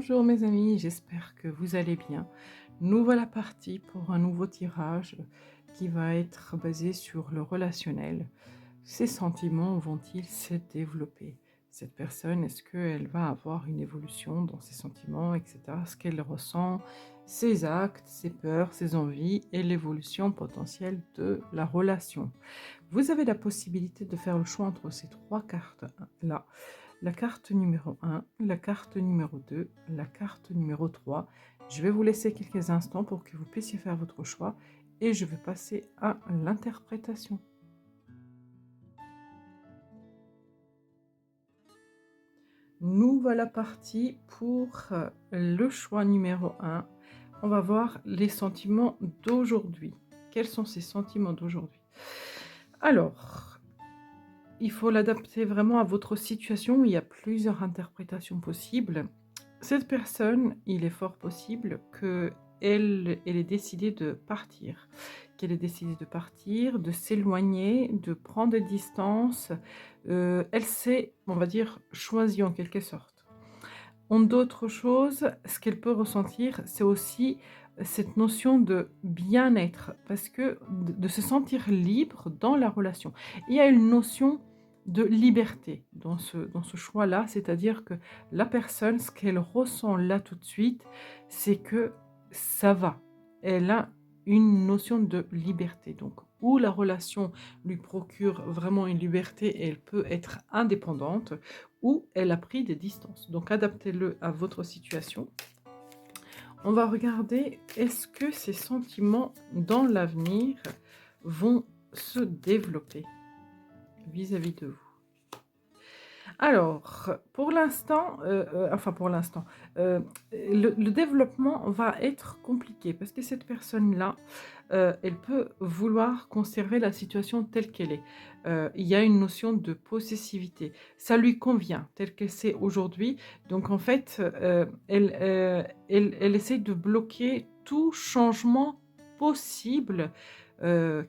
Bonjour mes amis, j'espère que vous allez bien. Nous voilà partis pour un nouveau tirage qui va être basé sur le relationnel. Ces sentiments vont-ils se développer? Cette personne, est-ce qu'elle va avoir une évolution dans ses sentiments, etc. Ce qu'elle ressent, ses actes, ses peurs, ses envies et l'évolution potentielle de la relation. Vous avez la possibilité de faire le choix entre ces trois cartes-là. La carte numéro 1, la carte numéro 2, la carte numéro 3. Je vais vous laisser quelques instants pour que vous puissiez faire votre choix et je vais passer à l'interprétation. Nous voilà partis pour le choix numéro 1. On va voir les sentiments d'aujourd'hui. Quels sont ces sentiments d'aujourd'hui? Alors, il faut l'adapter vraiment à votre situation. Il y a plusieurs interprétations possibles. Cette personne, il est fort possible qu'elle ait décidé de partir, qu'elle ait décidé de partir, de s'éloigner, de prendre des distances. Elle s'est, on va dire, choisie en quelque sorte. En d'autres choses, ce qu'elle peut ressentir, c'est aussi cette notion de bien-être, parce que de se sentir libre dans la relation. Il y a une notion de liberté dans ce choix-là, c'est-à-dire que la personne, ce qu'elle ressent là tout de suite, c'est que ça va. Elle a une notion de liberté. Donc, où la relation lui procure vraiment une liberté et elle peut être indépendante, ou elle a pris des distances. Donc, adaptez-le à votre situation. On va regarder, est-ce que ces sentiments dans l'avenir vont se développer vis-à-vis de vous? Alors, pour l'instant, le développement va être compliqué parce que cette personne-là, elle peut vouloir conserver la situation telle qu'elle est. Il y a une notion de possessivité. Ça lui convient tel que c'est aujourd'hui. Donc en fait, elle essaye de bloquer tout changement possible,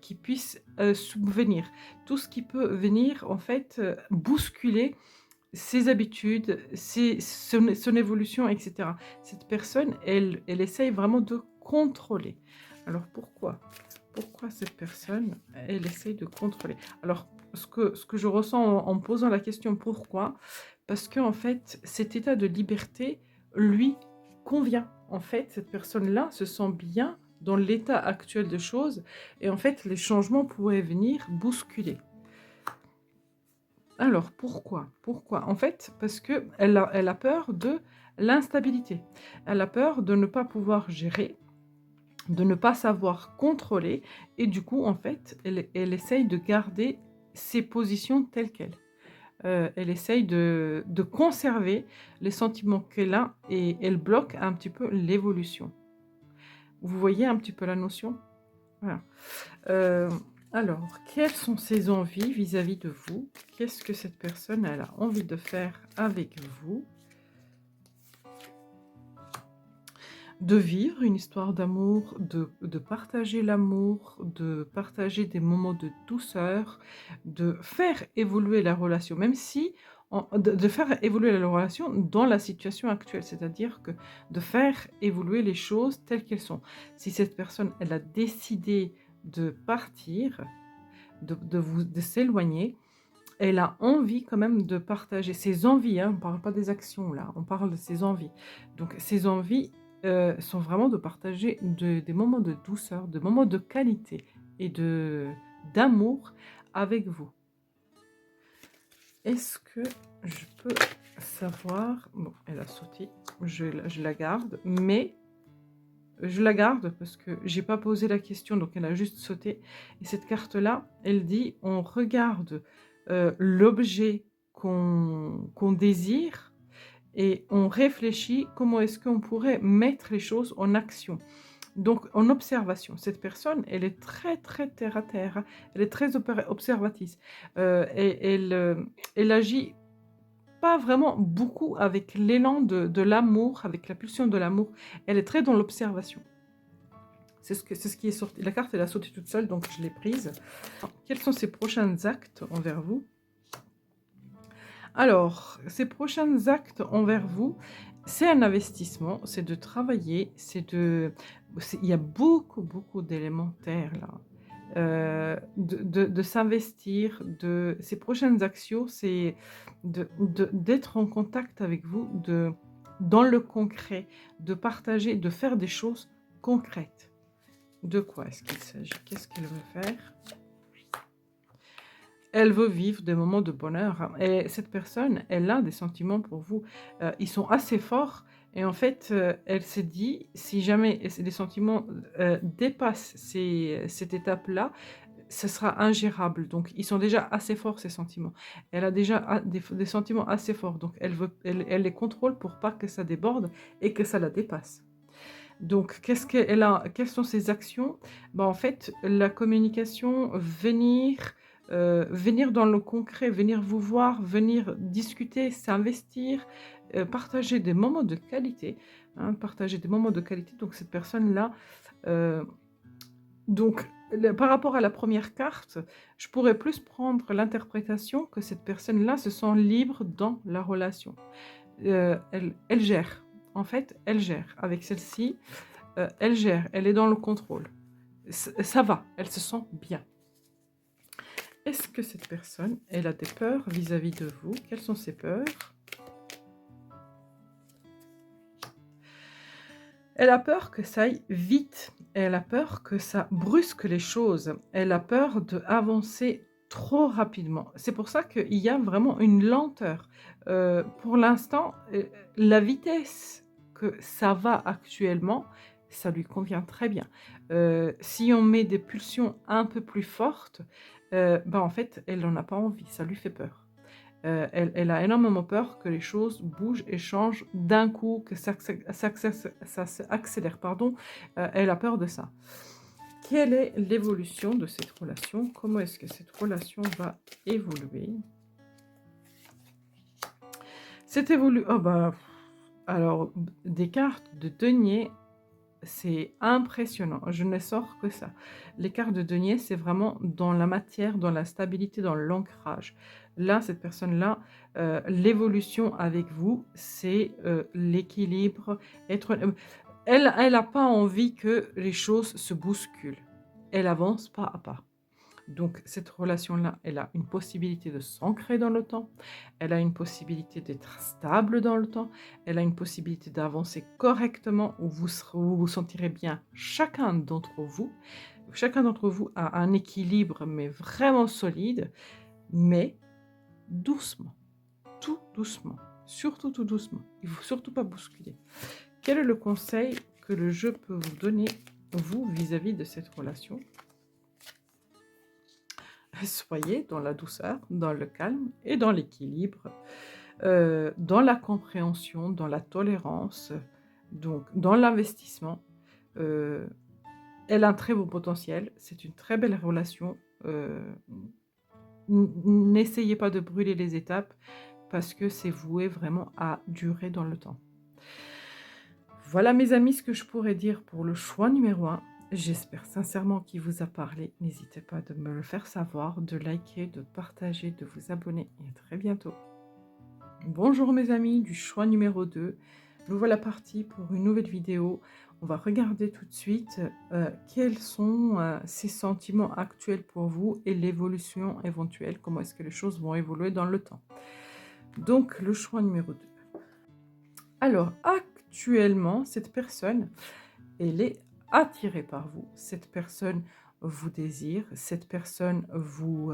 qui puisse, subvenir. Tout ce qui peut venir en fait, bousculer ses habitudes, son évolution et cetera. Cette personne, elle essaye vraiment de contrôler. Alors pourquoi? Pourquoi cette personne, elle essaye de contrôler? Alors ce que je ressens en posant la question «Pourquoi?» parce qu'en fait, cet état de liberté lui convient. En fait, cette personne-là se sent bien dans l'état actuel des choses et en fait, les changements pourraient venir bousculer. Alors pourquoi? Pourquoi? En fait, parce qu'elle a peur de l'instabilité. Elle a peur de ne pas pouvoir gérer, de ne pas savoir contrôler et du coup, en fait, elle essaye de garder ses positions telles quelles. Elle essaye de conserver les sentiments qu'elle a et elle bloque un petit peu l'évolution. Vous voyez un petit peu la notion? Voilà. Heu, alors, quelles sont ses envies vis-à-vis de vous? Qu'est-ce que cette personne, elle a envie de faire avec vous? De vivre une histoire d'amour, de partager l'amour, de partager des moments de douceur, de faire évoluer la relation, même si de faire évoluer la relation dans la situation actuelle. C'est-à-dire que de faire évoluer les choses telles qu'elles sont. Si cette personne, elle a décidé de partir, de s'éloigner, elle a envie quand même de partager ses envies, hein, on ne parle pas des actions là, on parle de ses envies. Donc ses envies, sont vraiment de partager des moments de douceur, des moments de qualité et d'amour avec vous. Est-ce que je peux savoir bon, elle a sauté, je la garde, mais je la garde parce que j'ai pas posé la question, donc elle a juste sauté et cette carte-là, elle dit: «On regarde, l'objet qu'on désire et on réfléchit comment est-ce qu'on pourrait mettre les choses en action». Donc en observation. Cette personne, elle est très, très terre à terre, hein. Elle est très observatrice. Et elle agit pas vraiment beaucoup avec l'élan de l'amour, avec la pulsion de l'amour. Elle est très dans l'observation. C'est ce qui est sorti. La carte, elle a sauté toute seule, donc je l'ai prise. Quels sont ses prochains actes envers vous? Alors, ces prochains actes envers vous, c'est un investissement, c'est de travailler, il y a beaucoup, beaucoup d'élémentaires là. De s'investir, ces prochaines actions, c'est d'être en contact avec vous, dans le concret, de partager, de faire des choses concrètes. De quoi est-ce qu'il s'agit? Qu'est-ce qu'elle veut faire? Elle veut vivre des moments de bonheur, hein, et cette personne, elle a des sentiments pour vous. Ils sont assez forts et en fait, elle s'est dit: «Si jamais les sentiments, dépassent cette étape-là, ce sera ingérable». Donc ils sont déjà assez forts ces sentiments. Elle a déjà des sentiments assez forts, donc elle les contrôle pour pas que ça déborde et que ça la dépasse. Donc quelles sont ses actions? Bah, en fait, la communication, venir dans le concret, venir vous voir, venir discuter, s'investir, partager des moments de qualité, hein, partager des moments de qualité. Donc cette personne-là, heu, donc par rapport à la première carte, je pourrais plus prendre l'interprétation que cette personne-là se sent libre dans la relation. Elle gère. En fait, elle gère. Avec celle-ci, elle gère, elle est dans le contrôle. Ça va, elle se sent bien. Est-ce que cette personne, elle a des peurs vis-à-vis de vous? Quelles sont ses peurs? Elle a peur que ça aille vite. Elle a peur que ça brusque les choses. Elle a peur d'avancer trop rapidement. C'est pour ça qu'il y a vraiment une lenteur. Pour l'instant, la vitesse que ça va actuellement, ça lui convient très bien. Si on met des pulsions un peu plus fortes, bah, en fait, elle n'en a pas envie, ça lui fait peur. Elle a énormément peur que les choses bougent et changent d'un coup, que ça s'accélère, pardon. Elle a peur de ça. Quelle est l'évolution de cette relation? Comment est-ce que cette relation va évoluer? Oh bah, alors, des cartes de denier, c'est impressionnant, je ne sors que ça. Les cartes de denier, c'est vraiment dans la matière, dans la stabilité, dans l'ancrage. Là, cette personne-là, l'évolution avec vous, c'est, l'équilibre, être, elle a pas envie que les choses se bousculent. Elle avance pas à pas. Donc cette relation-là, elle a une possibilité de s'ancrer dans le temps, elle a une possibilité d'être stable dans le temps, elle a une possibilité d'avancer correctement où vous vous sentirez bien chacun d'entre vous a un équilibre mais vraiment solide, mais doucement, tout doucement, surtout tout doucement. Il ne faut surtout pas bousculer. Quel est le conseil que le jeu peut vous donner, vous, vis-à-vis de cette relation? Soyez dans la douceur, dans le calme et dans l'équilibre, dans la compréhension, dans la tolérance, donc dans l'investissement. Heu, Elle a un très beau potentiel, c'est une très belle relation, n'essayez pas de brûler les étapes parce que c'est voué vraiment à durer dans le temps. Voilà mes amis ce que je pourrais dire pour le choix numéro 1. J'espère sincèrement qu'il vous a parlé. N'hésitez pas de me le faire savoir, de liker, de partager, de vous abonner et à très bientôt. Bonjour mes amis du choix numéro 2. Nous voilà partis pour une nouvelle vidéo. On va regarder tout de suite quels sont ces sentiments actuels pour vous et l'évolution éventuelle. Comment est-ce que les choses vont évoluer dans le temps. Donc le choix numéro 2. Alors actuellement, cette personne, elle est attirée par vous. Cette personne vous désire, cette personne vous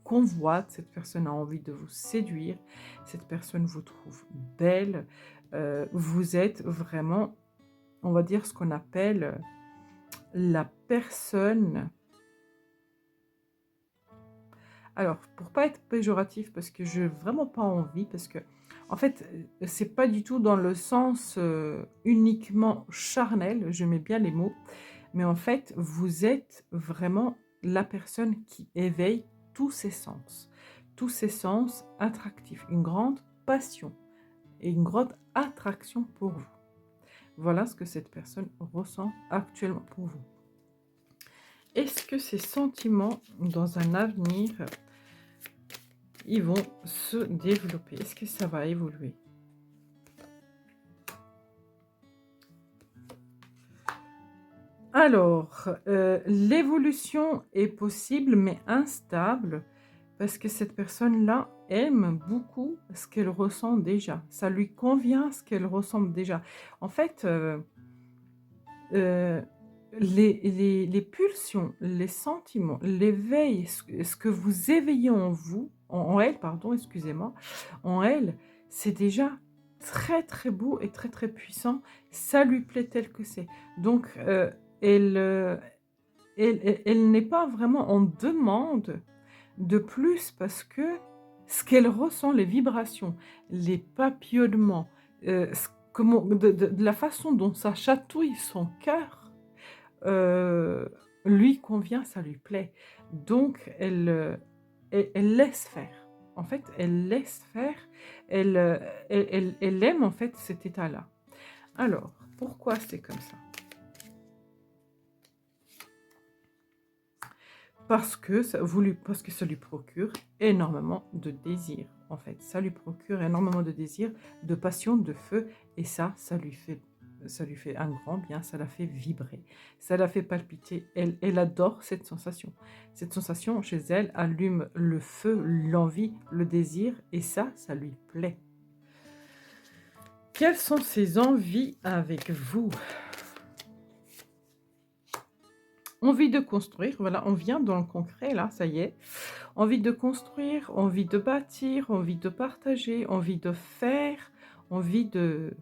convoite, cette personne a envie de vous séduire, cette personne vous trouve belle. Vous êtes vraiment, on va dire, ce qu'on appelle la personne. Alors, pour pas être péjoratif, parce que je n'ai vraiment pas envie, parce que, en fait, c'est pas du tout dans le sens uniquement charnel, je mets bien les mots, mais en fait, vous êtes vraiment la personne qui éveille tous ses sens attractifs, une grande passion et une grande attraction pour vous. Voilà ce que cette personne ressent actuellement pour vous. Est-ce que ces sentiments, dans un avenir, ils vont se développer. Est-ce que ça va évoluer? Alors, l'évolution est possible, mais instable, parce que cette personne-là aime beaucoup ce qu'elle ressent déjà. Ça lui convient ce qu'elle ressent déjà. En fait, Heu, les pulsions, les sentiments, l'éveil, ce que vous éveillez en vous, en elle, pardon, excusez-moi, en elle, c'est déjà très, très beau et très, très puissant. Ça lui plaît tel que c'est. Donc, elle, elle n'est pas vraiment en demande de plus parce que ce qu'elle ressent, les vibrations, les papillonnements, comment de la façon dont ça chatouille son cœur, heu, lui convient, ça lui plaît. Donc elle laisse faire. En fait, elle laisse faire, elle, elle aime en fait cet état-là. Alors, pourquoi c'est comme ça? Parce que ça lui procure énormément de désir, en fait. Ça lui procure énormément de désir, de passion, de feu et ça lui fait un grand bien, ça la fait vibrer, ça la fait palpiter. Elle adore cette sensation. Cette sensation, chez elle, allume le feu, l'envie, le désir et ça lui plaît. Quelles sont ses envies avec vous? Envie de construire, voilà, on vient dans le concret là, ça y est. Envie de construire, envie de bâtir, envie de partager, envie de faire, envie de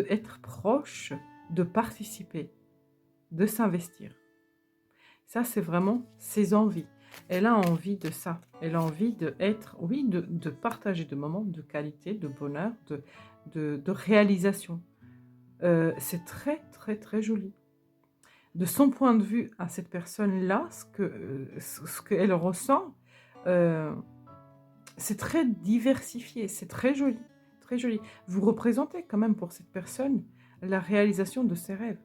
être proche, de participer, de s'investir. Ça, c'est vraiment ses envies. Elle a envie de ça. Elle a envie de être, oui, de partager des moments de qualité, de bonheur, de réalisation. C'est très, très, très joli. De son point de vue à cette personne-là, ce qu'elle ressent, heu, c'est très diversifié, c'est très joli, très joli. Vous représentez quand même pour cette personne la réalisation de ses rêves.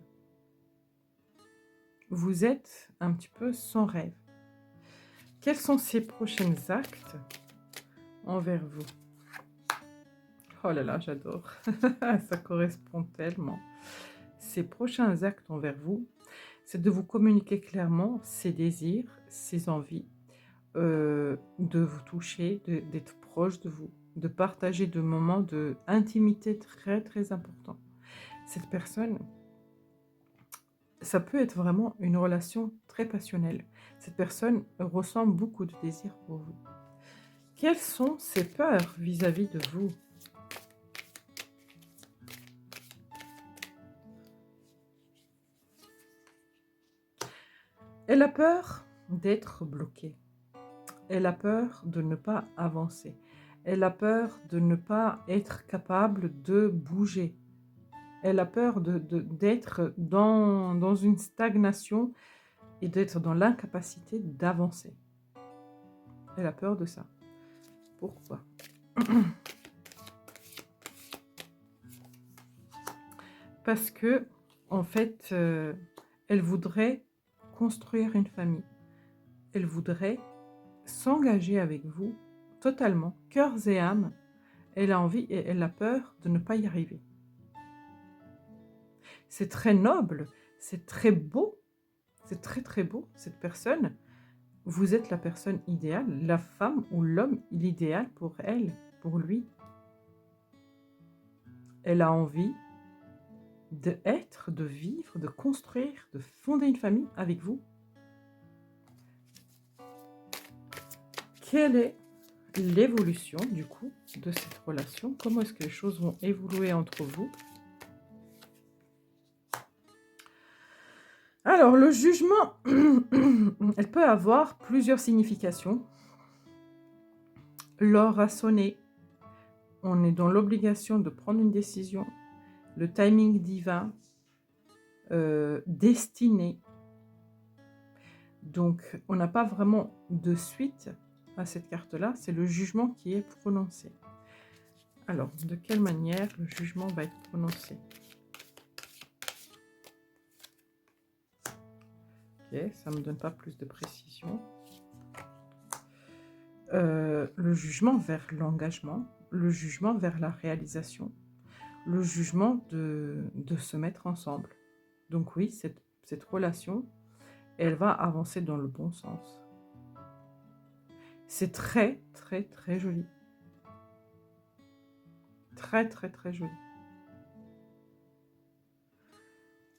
Vous êtes un petit peu son rêve. Quels sont ses prochains actes envers vous? Oh là là, j'adore. Ça correspond tellement. Ses prochains actes envers vous, c'est de vous communiquer clairement ses désirs, ses envies, de vous toucher, d'être proche de vous, de partager de moments d'intimité très, très importants. Cette personne, ça peut être vraiment une relation très passionnelle. Cette personne ressent beaucoup de désir pour vous. Quelles sont ses peurs vis-à-vis de vous? Elle a peur d'être bloquée. Elle a peur de ne pas avancer. Elle a peur de ne pas être capable de bouger. Elle a peur d'être dans une stagnation et d'être dans l'incapacité d'avancer. Elle a peur de ça. Pourquoi? Parce que, en fait, elle voudrait construire une famille. Elle voudrait s'engager avec vous totalement, cœurs et âme. Elle a envie et elle a peur de ne pas y arriver. C'est très noble, c'est très beau, c'est très très beau. Cette personne, vous êtes la personne idéale, la femme ou l'homme l'idéal pour elle, pour lui. Elle a envie d'être, de vivre, de construire, de fonder une famille avec vous. Quelle est l'évolution du coup de cette relation? Comment est-ce que les choses vont évoluer entre vous? Alors, le jugement, elle peut avoir plusieurs significations. L'heure a sonné. On est dans l'obligation de prendre une décision. Le timing divin, destiné. Donc, on n'a pas vraiment de suite à cette carte-là. C'est le jugement qui est prononcé. Alors, de quelle manière le jugement va être prononcé? Ok, ça ne me donne pas plus de précision. le jugement vers l'engagement, le jugement vers la réalisation, le jugement de se mettre ensemble. Donc oui, cette relation, elle va avancer dans le bon sens. C'est très, très, très joli. Très, très, très joli.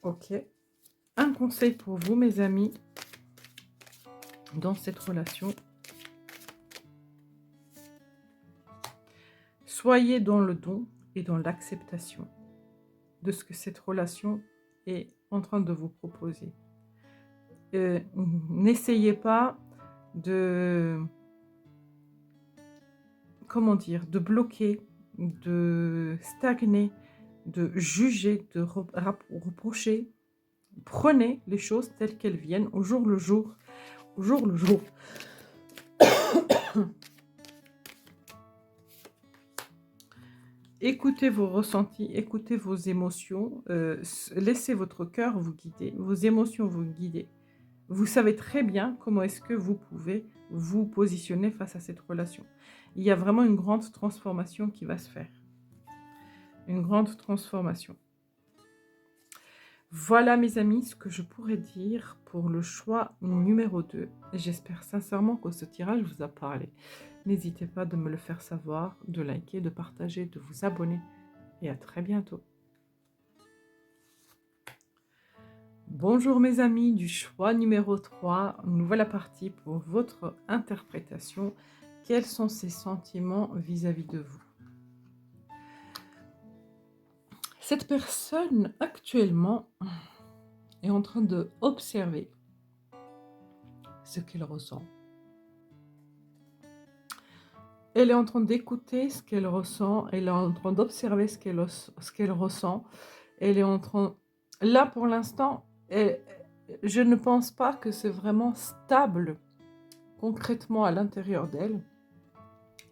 Ok. Un conseil pour vous, mes amis, dans cette relation. Soyez dans le don et dans l'acceptation de ce que cette relation est en train de vous proposer. N'essayez pas de, comment dire, de bloquer, de stagner, de juger, de reprocher. Prenez les choses telles qu'elles viennent, au jour le jour, au jour le jour. Écoutez vos ressentis, écoutez vos émotions, laissez votre cœur vous guider, vos émotions vous guider. Vous savez très bien comment est-ce que vous pouvez vous positionner face à cette relation. Il y a vraiment une grande transformation qui va se faire. Une grande transformation. Voilà mes amis ce que je pourrais dire pour le choix numéro 2. J'espère sincèrement que ce tirage vous a parlé. N'hésitez pas de me le faire savoir, de liker, de partager, de vous abonner et à très bientôt. Bonjour mes amis du choix numéro 3, nous voilà partis pour votre interprétation. Quels sont ces sentiments vis-à-vis de vous? Cette personne actuellement est en train d'observer ce qu'elle ressent. Elle est en train d'écouter ce qu'elle ressent, elle est en train d'observer ce qu'elle ressent. Elle est en train... Là, pour l'instant, je ne pense pas que c'est vraiment stable concrètement à l'intérieur d'elle.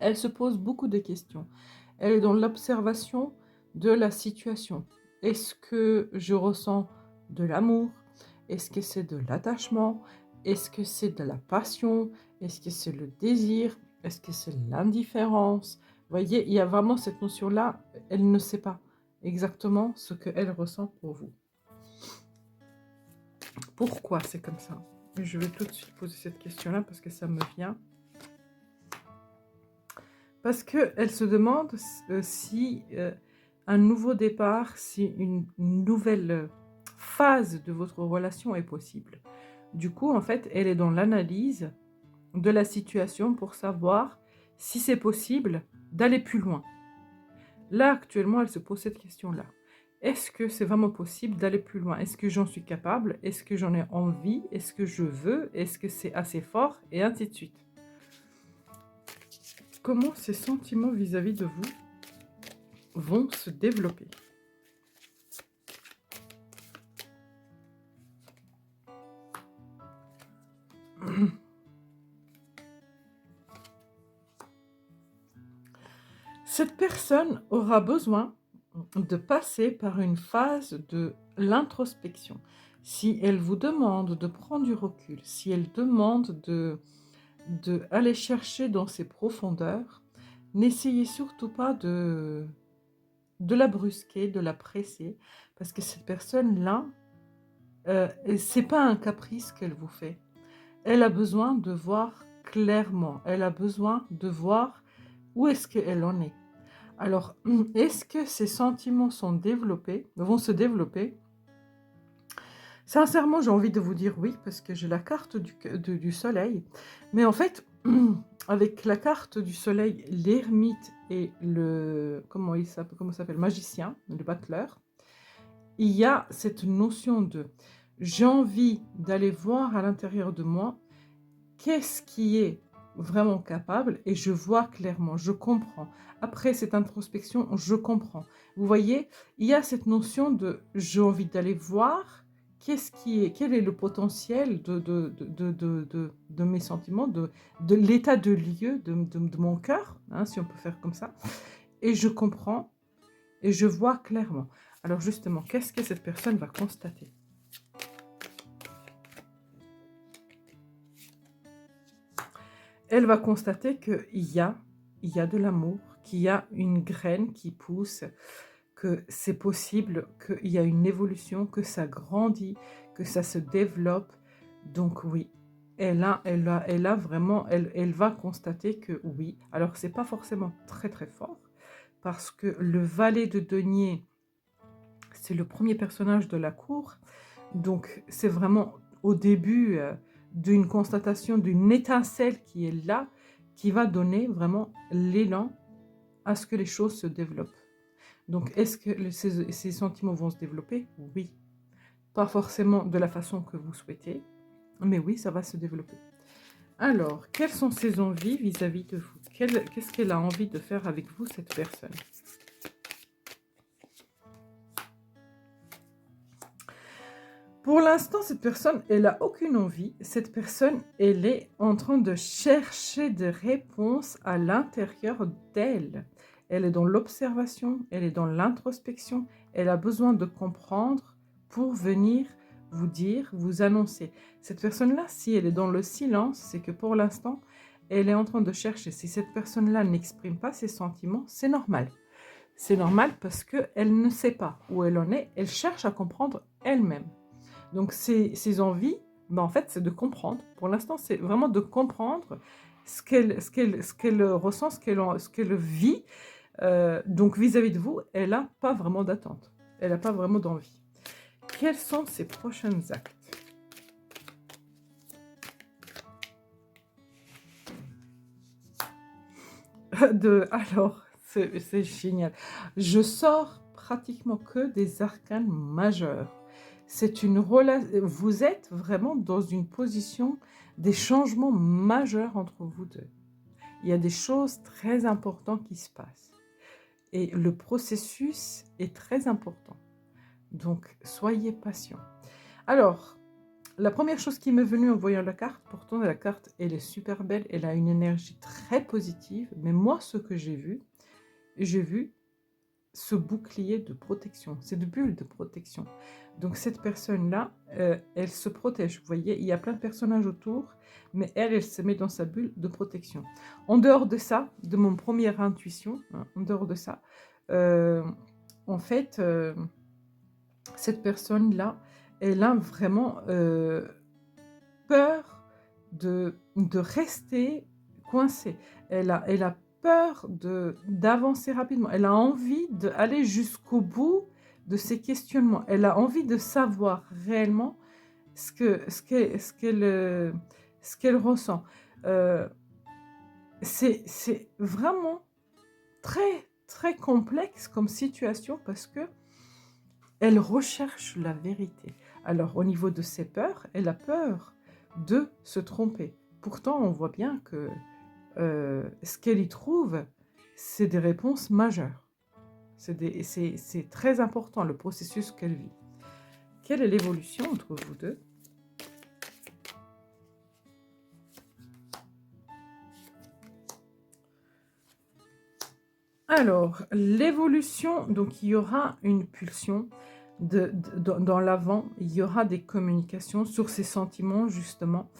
Elle se pose beaucoup de questions. Elle est dans l'observation de la situation. Est-ce que je ressens de l'amour? Est-ce que c'est de l'attachement? Est-ce que c'est de la passion? Est-ce que c'est le désir? Est-ce que c'est l'indifférence? Vous voyez, il y a vraiment cette notion-là. Elle ne sait pas exactement ce qu'elle ressent pour vous. Pourquoi c'est comme ça? Je vais tout de suite poser cette question-là parce que ça me vient. Parce qu'elle se demande si un nouveau départ, si une nouvelle phase de votre relation est possible. Du coup, en fait, elle est dans l'analyse de la situation pour savoir si c'est possible d'aller plus loin. Là, actuellement, elle se pose cette question-là. Est-ce que c'est vraiment possible d'aller plus loin? Est-ce que j'en suis capable? Est-ce que j'en ai envie? Est-ce que je veux? Est-ce que c'est assez fort? Et ainsi de suite. Comment ces sentiments vis-à-vis de vous vont se développer? Cette personne aura besoin de passer par une phase de l'introspection. Si elle vous demande de prendre du recul, si elle demande de aller chercher dans ses profondeurs, n'essayez surtout pas de la brusquer, de la presser, parce que cette personne-là, c'est pas un caprice qu'elle vous fait. Elle a besoin de voir clairement, elle a besoin de voir où est-ce qu'elle en est. Alors, est-ce que ces sentiments vont se développer? Sincèrement, j'ai envie de vous dire oui, parce que j'ai la carte du soleil. Mais en fait, avec la carte du soleil, l'ermite et le... Comment s'appelle? Magicien, le battleur. Il y a cette notion de... J'ai envie d'aller voir à l'intérieur de moi qu'est-ce qui est vraiment capable et je vois clairement, je comprends. Après cette introspection, je comprends. Vous voyez, il y a cette notion de j'ai envie d'aller voir quel est le potentiel de mes sentiments, de l'état de lieu de mon cœur, hein, si on peut faire comme ça. Et je comprends et je vois clairement. Alors justement, qu'est-ce que cette personne va constater? elle va constater il y a de l'amour, qu'il y a une graine qui pousse, que c'est possible, qu'il y a une évolution, que ça grandit, que ça se développe. Donc oui, elle a vraiment, elle va constater que oui. Alors c'est pas forcément très très fort, parce que le valet de denier, c'est le premier personnage de la cour. Donc c'est vraiment au début d'une constatation, d'une étincelle qui est là, qui va donner vraiment l'élan à ce que les choses se développent. Donc, est-ce que ces sentiments vont se développer? Oui. Pas forcément de la façon que vous souhaitez, mais oui, ça va se développer. Alors, quelles sont ses envies vis-à-vis de vous? Qu'est-ce qu'elle a envie de faire avec vous, cette personne? Pour l'instant, cette personne, elle n'a aucune envie. Cette personne, elle est en train de chercher des réponses à l'intérieur d'elle. Elle est dans l'observation, elle est dans l'introspection. Elle a besoin de comprendre pour venir vous dire, vous annoncer. Cette personne-là, si elle est dans le silence, c'est que pour l'instant, elle est en train de chercher. Si cette personne-là n'exprime pas ses sentiments, c'est normal. C'est normal parce qu'elle ne sait pas où elle en est. Elle cherche à comprendre elle-même. Donc, ces envies, ben, en fait, c'est de comprendre. Pour l'instant, c'est vraiment de comprendre ce qu'elle ressent, ce qu'elle vit. Donc, vis-à-vis de vous, elle n'a pas vraiment d'attente. Elle n'a pas vraiment d'envie. Quels sont ses prochains actes? Alors, c'est génial. Je sors pratiquement que des arcanes majeurs. C'est une relation. Vous êtes vraiment dans une position des changements majeurs entre vous deux. Il y a des choses très importantes qui se passent. Et le processus est très important. Donc, soyez patient. Alors, la première chose qui m'est venue en voyant la carte, pourtant la carte, elle est super belle, elle a une énergie très positive. Mais moi, ce que j'ai vu ce bouclier de protection, cette bulle de protection. Donc cette personne-là, elle se protège. Vous voyez, il y a plein de personnages autour, mais elle se met dans sa bulle de protection. En dehors de ça, de mon première intuition, hein, en dehors de ça, euh, en fait, cette personne-là, elle a vraiment peur de rester coincée. Elle a peur d'avancer rapidement. Elle a envie d'aller jusqu'au bout de ses questionnements. Elle a envie de savoir réellement ce qu'elle ressent. Euh, c'est vraiment très, très complexe comme situation parce que elle recherche la vérité. Alors, au niveau de ses peurs, elle a peur de se tromper. Pourtant, on voit bien que ce qu'elle y trouve, c'est des réponses majeures. C'est très important, le processus qu'elle vit. Quelle est l'évolution entre vous deux? Alors, l'évolution, donc il y aura une pulsion dans l'avant, il y aura des communications sur ses sentiments, justement,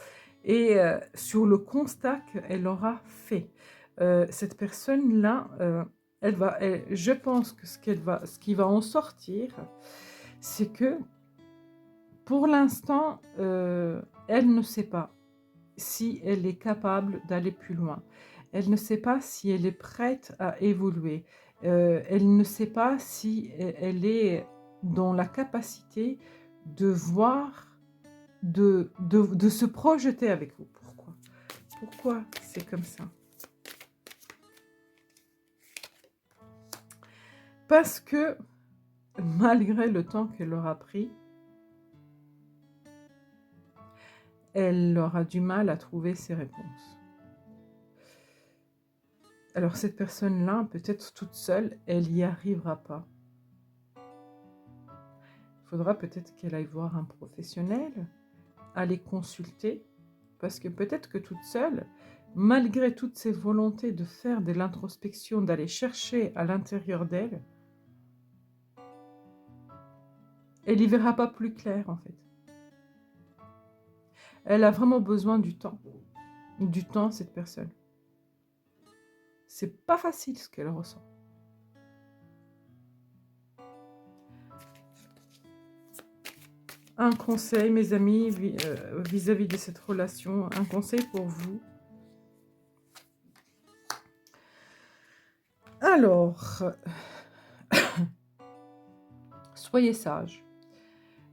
et sur le constat qu'elle aura fait. Cette personne-là, je pense que ce qui va en sortir, c'est que pour l'instant, elle ne sait pas si elle est capable d'aller plus loin. Elle ne sait pas si elle est prête à évoluer. Elle ne sait pas si elle est dans la capacité de voir, de se projeter avec vous. Pourquoi? Pourquoi c'est comme ça? Parce que malgré le temps qu'elle aura pris, elle aura du mal à trouver ses réponses. Alors cette personne-là, peut-être toute seule, elle n'y arrivera pas. Il faudra peut-être qu'elle aille voir un professionnel, aller consulter, parce que peut-être que toute seule, malgré toutes ses volontés de faire de l'introspection, d'aller chercher à l'intérieur d'elle, elle n'y verra pas plus clair en fait. Elle a vraiment besoin du temps. du temps à cette personne. C'est pas facile ce qu'elle ressent. Un conseil, mes amis, vis-à-vis de cette relation, un conseil pour vous. Alors, soyez sage,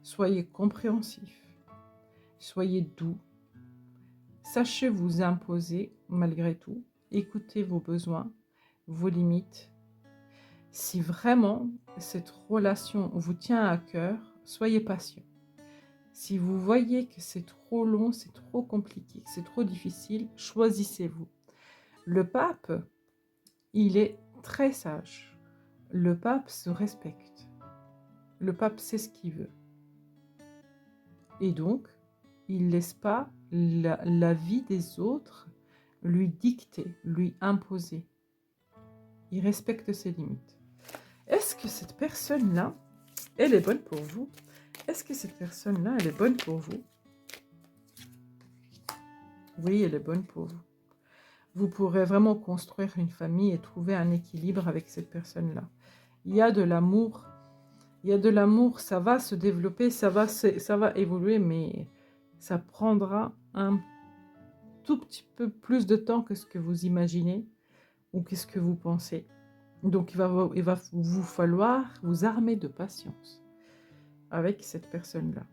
soyez compréhensif, soyez doux, sachez vous imposer malgré tout, écoutez vos besoins, vos limites. Si vraiment cette relation vous tient à cœur, soyez patient. Si vous voyez que c'est trop long, c'est trop compliqué, que c'est trop difficile, choisissez-vous. Le pape, il est très sage. Le pape se respecte. Le pape sait ce qu'il veut. Et donc, il ne laisse pas la vie des autres lui dicter, lui imposer. Il respecte ses limites. Est-ce que cette personne-là, elle est bonne pour vous? Est-ce que cette personne-là, elle est bonne pour vous? Oui, elle est bonne pour vous. Vous pourrez vraiment construire une famille et trouver un équilibre avec cette personne-là. Il y a de l'amour. Il y a de l'amour, ça va se développer, ça va évoluer, mais ça prendra un tout petit peu plus de temps que ce que vous imaginez ou que ce que vous pensez. Donc, il va vous falloir vous armer de patience avec cette personne-là.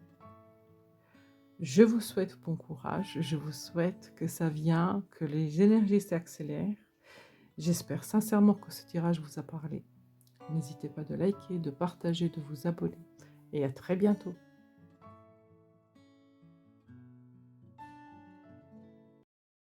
Je vous souhaite bon courage, je vous souhaite que ça vienne, que les énergies s'accélèrent. J'espère sincèrement que ce tirage vous a parlé. N'hésitez pas de liker, de partager, de vous abonner. Et à très bientôt.